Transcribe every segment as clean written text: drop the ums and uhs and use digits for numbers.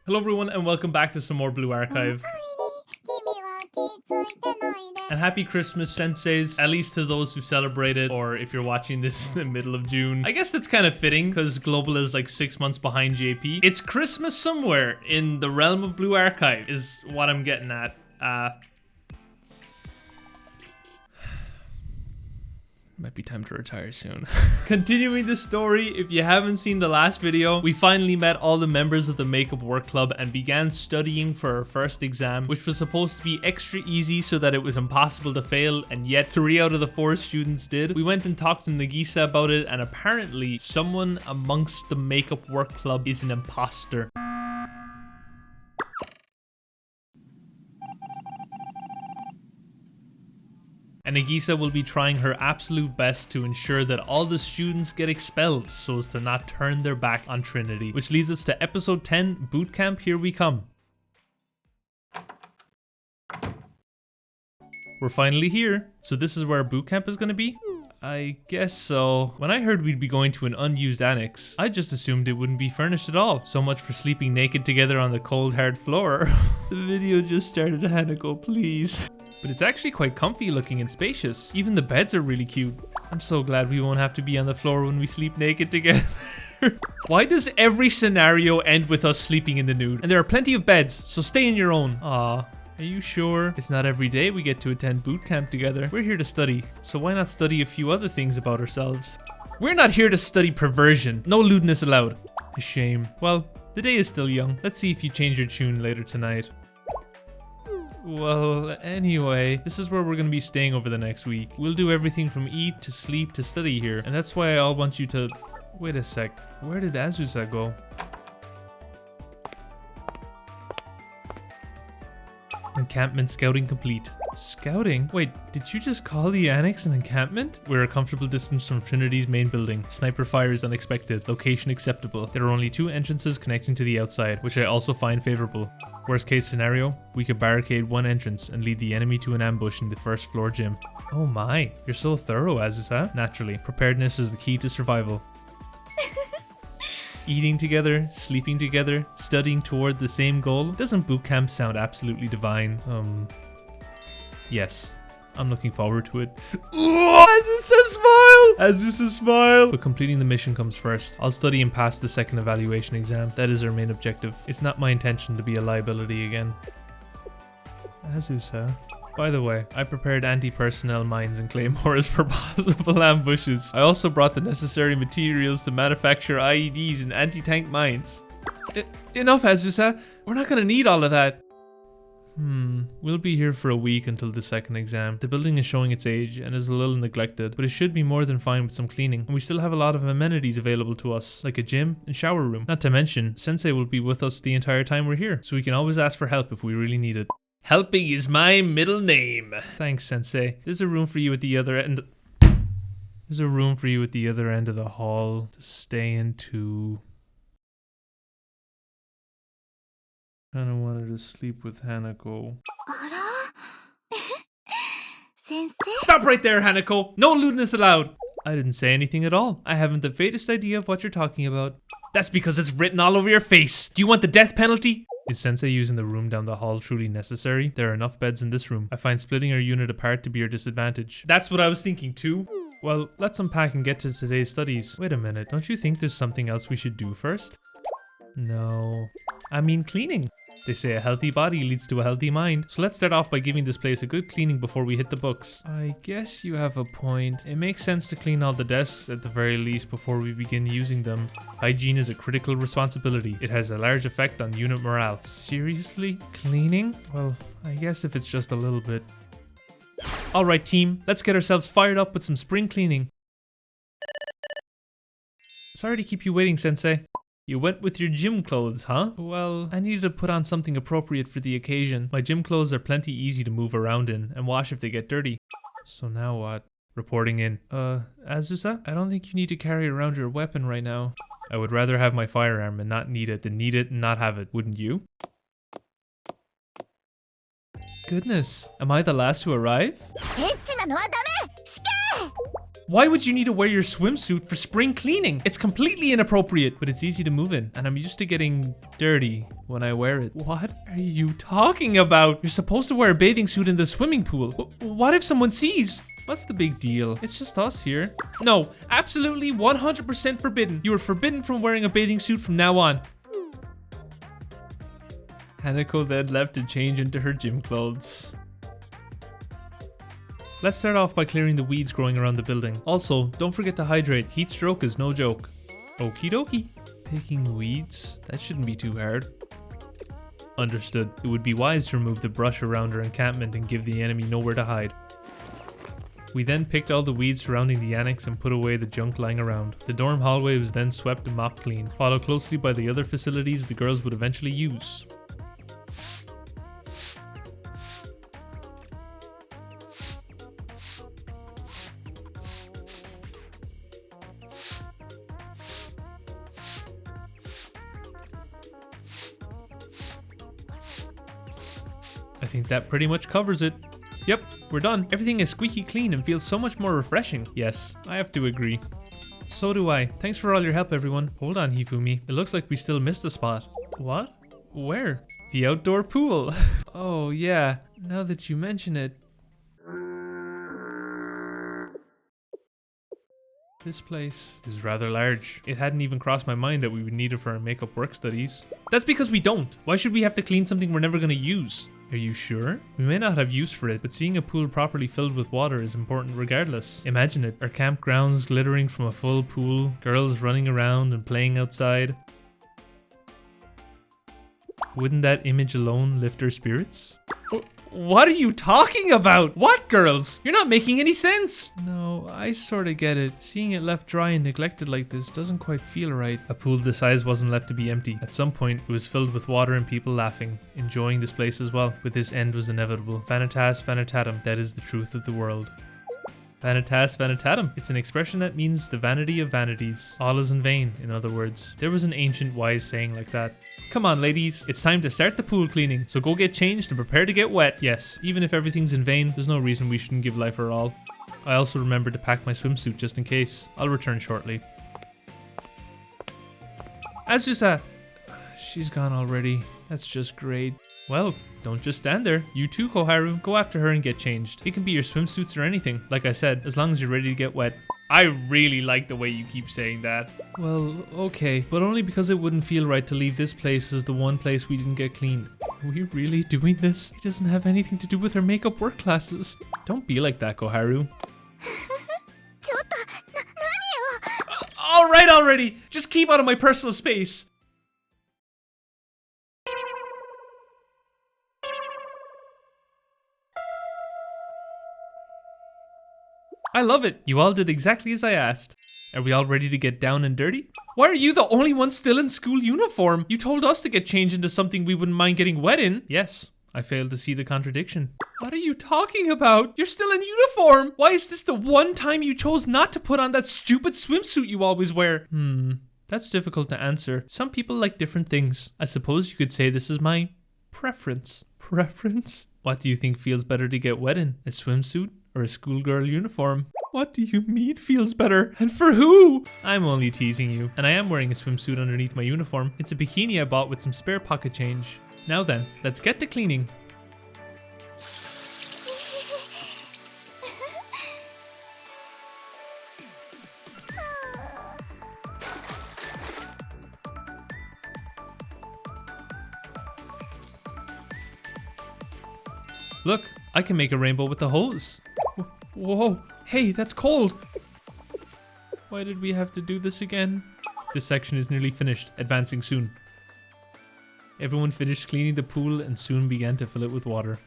Hello everyone and welcome back to some more Blue Archive. And happy Christmas, senseis, at least to those who celebrate it, or if you're watching this in the middle of June. I guess that's kind of fitting because Global is like 6 months behind JP. It's Christmas somewhere in the realm of Blue Archive is what I'm getting at. Might be time to retire soon. Continuing the story, if you haven't seen the last video, we finally met all the members of the makeup work club and began studying for our first exam, which was supposed to be extra easy so that it was impossible to fail, and yet 3 out of the 4 students did. We went and talked to Nagisa about it, and apparently someone amongst the makeup work club is an imposter. And Nagisa will be trying her absolute best to ensure that all the students get expelled so as to not turn their back on Trinity. Which leads us to episode 10, Bootcamp, here we come. We're finally here. So this is where bootcamp is going to be? I guess so. When I heard we'd be going to an unused annex, I just assumed it wouldn't be furnished at all. So much for sleeping naked together on the cold hard floor. The video just started, Hanako, please. But it's actually quite comfy looking and spacious. Even the beds are really cute. I'm so glad we won't have to be on the floor when we sleep naked together. Why does every scenario end with us sleeping in the nude? And there are plenty of beds, so stay in your own. Aw. Are you sure? It's not every day we get to attend boot camp together. We're here to study, so why not study a few other things about ourselves? We're not here to study perversion. No lewdness allowed. A shame. Well, the day is still young. Let's see if you change your tune later tonight. Well, anyway, this is where we're going to be staying over the next week. We'll do everything from eat to sleep to study here, and that's why I all want you to... Wait a sec, where did Azusa go? Encampment scouting complete. Scouting? Wait, did you just call the annex an encampment? We're a comfortable distance from Trinity's main building. Sniper fire is unexpected. Location acceptable. There are only 2 entrances connecting to the outside, which I also find favorable. Worst case scenario, we could barricade 1 entrance and lead the enemy to an ambush in the first floor gym. Oh my, you're so thorough, Azusa. Naturally, preparedness is the key to survival. Eating together, sleeping together, studying toward the same goal. Doesn't bootcamp sound absolutely divine? Yes. I'm looking forward to it. Azusa smile! Azusa smile! But completing the mission comes first. I'll study and pass the second evaluation exam. That is our main objective. It's not my intention to be a liability again. Azusa. By the way, I prepared anti-personnel mines and claymores for possible ambushes. I also brought the necessary materials to manufacture IEDs and anti-tank mines. Enough, Azusa. We're not gonna need all of that. We'll be here for a week until the second exam. The building is showing its age and is a little neglected, but it should be more than fine with some cleaning. And we still have a lot of amenities available to us, like a gym and shower room. Not to mention, Sensei will be with us the entire time we're here, so we can always ask for help if we really need it. Helping is my middle name. Thanks, Sensei. There's a room for you at the other end. There's a room for you at the other end of the hall to stay in too. Kinda wanted to sleep with Hanako. Stop right there, Hanako! No lewdness allowed! I didn't say anything at all. I haven't the faintest idea of what you're talking about. That's because it's written all over your face. Do you want the death penalty? Is Sensei using the room down the hall truly necessary? There are enough beds in this room. I find splitting our unit apart to be our disadvantage. That's what I was thinking too. Well, let's unpack and get to today's studies. Wait a minute, don't you think there's something else we should do first? No. I mean cleaning. They say a healthy body leads to a healthy mind. So let's start off by giving this place a good cleaning before we hit the books. I guess you have a point. It makes sense to clean all the desks at the very least before we begin using them. Hygiene is a critical responsibility. It has a large effect on unit morale. Seriously? Cleaning? Well, I guess if it's just a little bit. Alright team, let's get ourselves fired up with some spring cleaning. Sorry to keep you waiting, Sensei. You went with your gym clothes, huh? Well, I needed to put on something appropriate for the occasion. My gym clothes are plenty easy to move around in and wash if they get dirty. So now what? Reporting in. Azusa? I don't think you need to carry around your weapon right now. I would rather have my firearm and not need it than need it and not have it, wouldn't you? Goodness, am I the last to arrive? Why would you need to wear your swimsuit for spring cleaning? It's completely inappropriate, but it's easy to move in, and I'm used to getting dirty when I wear it. What are you talking about? You're supposed to wear a bathing suit in the swimming pool. What if someone sees? What's the big deal? It's just us here. No, absolutely 100% forbidden. You are forbidden from wearing a bathing suit from now on. Hanako then left to change into her gym clothes. Let's start off by clearing the weeds growing around the building. Also, don't forget to hydrate. Heat stroke is no joke. Okie dokie. Picking weeds? That shouldn't be too hard. Understood. It would be wise to remove the brush around our encampment and give the enemy nowhere to hide. We then picked all the weeds surrounding the annex and put away the junk lying around. The dorm hallway was then swept and mopped clean, followed closely by the other facilities the girls would eventually use. I think that pretty much covers it. Yep, we're done. Everything is squeaky clean and feels so much more refreshing. Yes, I have to agree. So do I. Thanks for all your help, everyone. Hold on, Hifumi. It looks like we still missed a spot. What? Where? The outdoor pool. Oh, yeah. Now that you mention it. This place is rather large. It hadn't even crossed my mind that we would need it for our makeup work studies. That's because we don't. Why should we have to clean something we're never going to use? Are you sure? We may not have use for it, but seeing a pool properly filled with water is important regardless. Imagine it, our campgrounds glittering from a full pool, girls running around and playing outside. Wouldn't that image alone lift our spirits? What are you talking about? What girls? You're not making any sense. No, I sort of get it. Seeing it left dry and neglected like this doesn't quite feel right. A pool this size wasn't left to be empty. At some point, it was filled with water and people laughing, enjoying this place as well. But this end was inevitable. Vanitas vanitatum. That is the truth of the world. Vanitas vanitatum. It's an expression that means the vanity of vanities. All is in vain, in other words. There was an ancient wise saying like that. Come on, ladies. It's time to start the pool cleaning, so go get changed and prepare to get wet. Yes, even if everything's in vain, there's no reason we shouldn't give life our all. I also remembered to pack my swimsuit just in case. I'll return shortly. Azusa! She's gone already. That's just great. Well, don't just stand there. You too, Koharu. Go after her and get changed. It can be your swimsuits or anything. Like I said, as long as you're ready to get wet. I really like the way you keep saying that. Well, okay, but only because it wouldn't feel right to leave this place as the one place we didn't get cleaned. Are we really doing this? It doesn't have anything to do with our makeup work classes. Don't be like that, Koharu. Alright already! Just keep out of my personal space. I love it. You all did exactly as I asked. Are we all ready to get down and dirty? Why are you the only one still in school uniform? You told us to get changed into something we wouldn't mind getting wet in. Yes, I failed to see the contradiction. What are you talking about? You're still in uniform. Why is this the one time you chose not to put on that stupid swimsuit you always wear? That's difficult to answer. Some people like different things. I suppose you could say this is my preference. Preference? What do you think feels better to get wet in? A swimsuit or a schoolgirl uniform? What do you mean feels better? And for who? I'm only teasing you. And I am wearing a swimsuit underneath my uniform. It's a bikini I bought with some spare pocket change. Now then, let's get to cleaning. Look, I can make a rainbow with the hose. Whoa, hey, that's cold. Why did we have to do this again? This section is nearly finished, advancing soon. Everyone finished cleaning the pool and soon began to fill it with water.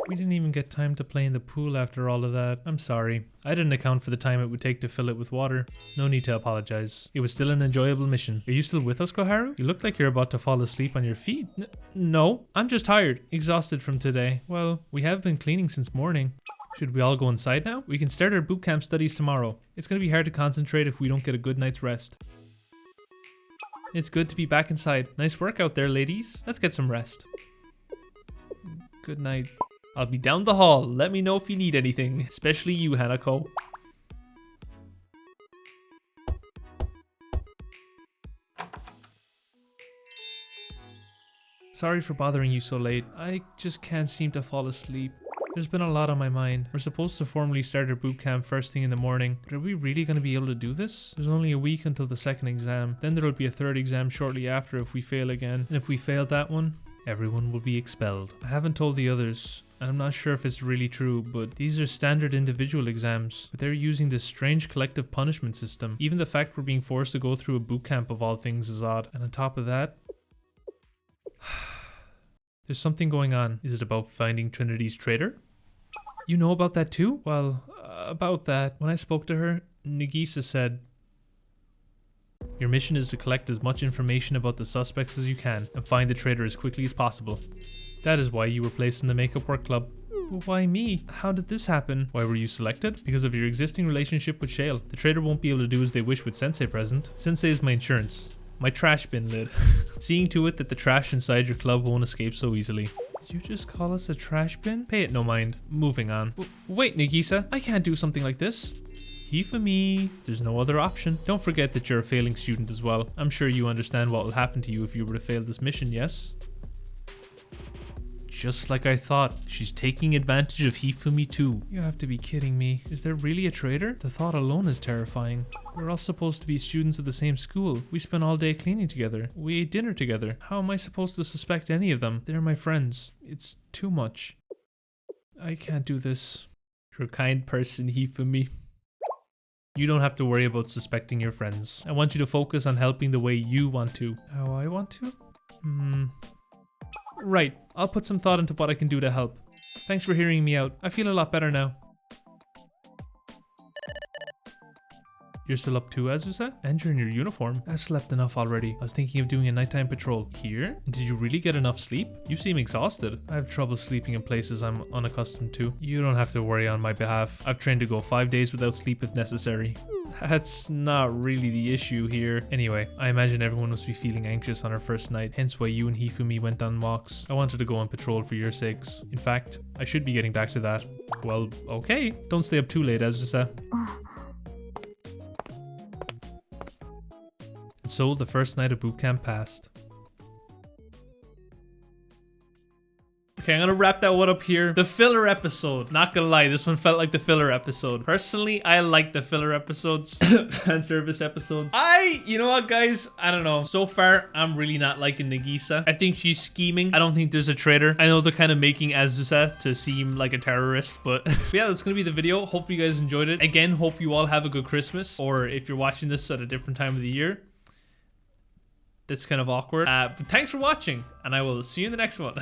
We didn't even get time to play in the pool after all of that. I'm sorry. I didn't account for the time it would take to fill it with water. No need to apologize. It was still an enjoyable mission. Are you still with us, Koharu? You look like you're about to fall asleep on your feet. No, I'm just tired. Exhausted from today. Well, we have been cleaning since morning. Should we all go inside now? We can start our boot camp studies tomorrow. It's going to be hard to concentrate if we don't get a good night's rest. It's good to be back inside. Nice work out there, ladies. Let's get some rest. Good night. I'll be down the hall. Let me know if you need anything, especially you, Hanako. Sorry for bothering you so late. I just can't seem to fall asleep. There's been a lot on my mind. We're supposed to formally start our boot camp first thing in the morning, but are we really going to be able to do this? There's only a week until the second exam. Then there'll be a third exam shortly after if we fail again. And if we fail that one, everyone will be expelled. I haven't told the others, and I'm not sure if it's really true, but these are standard individual exams, but they're using this strange collective punishment system. Even the fact we're being forced to go through a boot camp of all things is odd. And on top of that, there's something going on. Is it about finding Trinity's traitor? You know about that too? Well, about that, when I spoke to her, Nagisa said, your mission is to collect as much information about the suspects as you can and find the traitor as quickly as possible. That is why you were placed in the makeup work club. Why me? How did this happen? Why were you selected? Because of your existing relationship with Shale. The traitor won't be able to do as they wish with Sensei present. Sensei is my insurance. My trash bin lid. Seeing to it that the trash inside your club won't escape so easily. Did you just call us a trash bin? Pay it no mind. Moving on. Wait, Nagisa. I can't do something like this. Hifumi. There's no other option. Don't forget that you're a failing student as well. I'm sure you understand what will happen to you if you were to fail this mission, yes? Just like I thought, she's taking advantage of Hifumi too. You have to be kidding me. Is there really a traitor? The thought alone is terrifying. We're all supposed to be students of the same school. We spent all day cleaning together. We ate dinner together. How am I supposed to suspect any of them? They're my friends. It's too much. I can't do this. You're a kind person, Hifumi. You don't have to worry about suspecting your friends. I want you to focus on helping the way you want to. How I want to? Right, I'll put some thought into what I can do to help. Thanks for hearing me out. I feel a lot better now. You're still up too, Azusa? And you're in your uniform. I've slept enough already. I was thinking of doing a nighttime patrol. Here? Did you really get enough sleep? You seem exhausted. I have trouble sleeping in places I'm unaccustomed to. You don't have to worry on my behalf. I've trained to go 5 days without sleep if necessary. That's not really the issue here. Anyway, I imagine everyone must be feeling anxious on our first night, hence why you and Hifumi went on walks. I wanted to go on patrol for your sakes. In fact, I should be getting back to that. Well, okay. Don't stay up too late, Azusa. And so the first night of boot camp passed. Okay, I'm gonna wrap that one up here. The filler episode. Not gonna lie, this one felt like the filler episode. Personally, I like the filler episodes. Fan service episodes. You know what, guys? I don't know. So far, I'm really not liking Nagisa. I think she's scheming. I don't think there's a traitor. I know they're kind of making Azusa to seem like a terrorist, but yeah, that's gonna be the video. Hope you guys enjoyed it. Again, hope you all have a good Christmas, or if you're watching this at a different time of the year. That's kind of awkward. But thanks for watching, and I will see you in the next one.